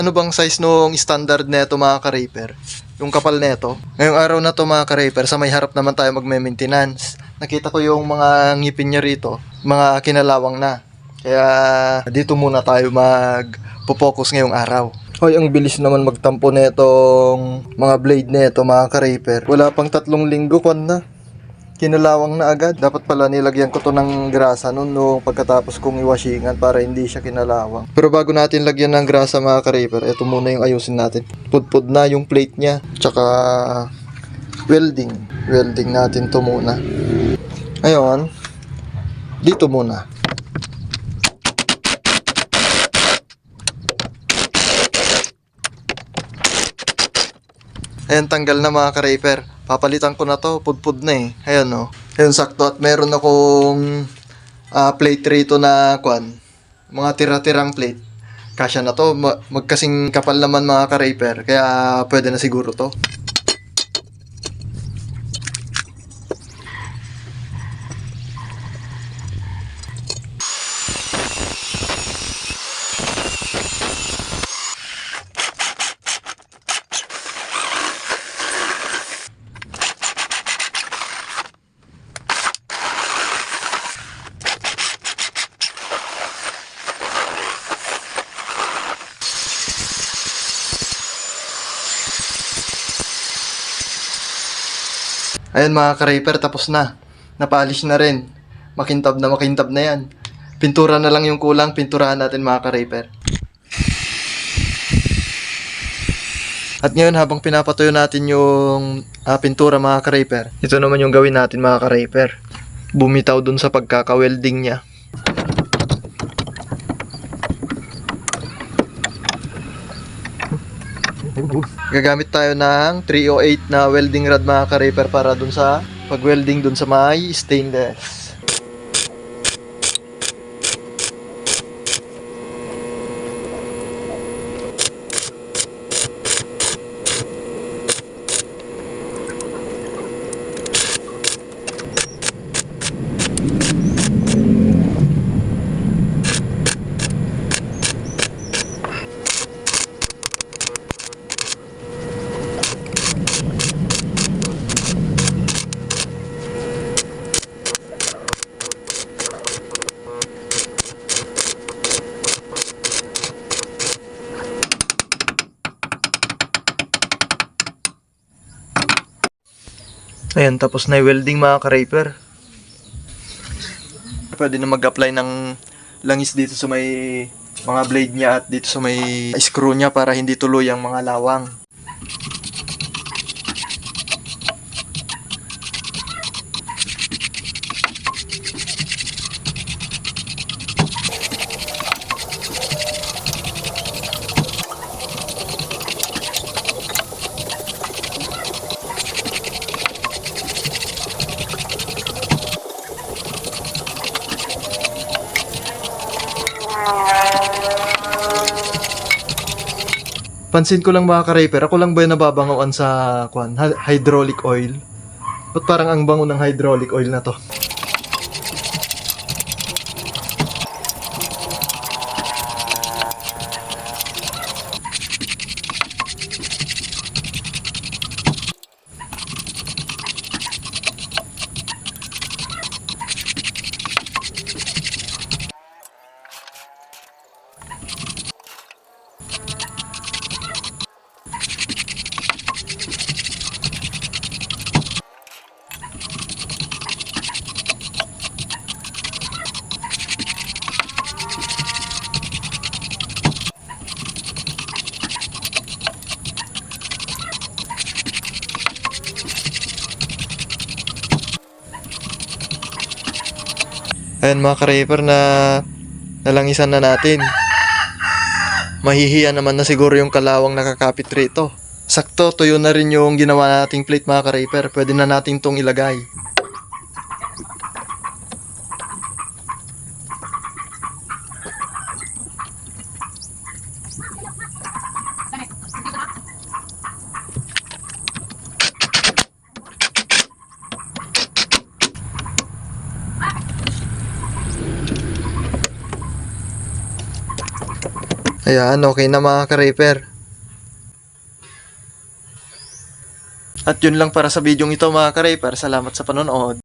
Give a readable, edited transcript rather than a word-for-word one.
Ano bang size nung standard neto mga ka-reaper? Yung kapal neto. Ngayong araw na to mga ka-reaper, sa may harap naman tayo magme-maintenance. Nakita ko yung mga ngipin niya rito, mga kinalawang na. Kaya dito muna tayo mag-focus ngayong araw. Hoy, ang bilis naman magtampo netong mga blade neto mga ka-reaper. Wala pang 3 linggo kwan na. Kinalawang na agad. Dapat pala nilagyan ko to ng grasa nung pagkatapos kong iwashingan para hindi siya kinalawang. Pero bago natin lagyan ng grasa mga ka-reaper, ito muna yung ayusin natin. Pudpud na yung plate niya. Tsaka welding. Welding natin to muna. Ngayon, dito muna. Ayan, tanggal na mga ka-reaper. Papalitan ko na to, pudpud na eh. Ayan o. Ayan, sakto. At meron akong plate rito na mga tira-tirang plate. Kasya na to. Magkasing kapal naman mga ka-reaper. Kaya pwede na siguro to. Ayan mga ka-reaper, tapos na. Napolish na rin. Makintab na yan. Pintura na lang yung kulang, pinturahan natin mga ka-reaper. At ngayon habang pinapatuyo natin yung pintura mga ka-reaper, ito naman yung gawin natin mga ka-reaper. Bumitaw dun sa pagkaka-welding niya. Gagamit tayo ng 308 na welding rod mga ka-reaper para dun sa pag-welding dun sa may stainless. Ayan, tapos na yung welding mga ka-reaper. Pwede na mag-apply ng langis dito sa may mga blade niya at dito sa may screw niya para hindi tuloy ang mga lawang. Pansin ko lang mga ka-reaper, ako lang ba yung nababangawan sa hydraulic oil? Ba't parang ang bango ng hydraulic oil na to? Ayan mga ka-reaper, na nalangisan na natin. Mahihiya naman na siguro yung kalawang nakakapit rito. Sakto, tuyo na rin yung ginawa nating plate mga ka-reaper. Pwede na natin tong ilagay. Ayan, okay na mga ka-Reaper. At yun lang para sa video ito mga ka-Reaper. Salamat sa panonood.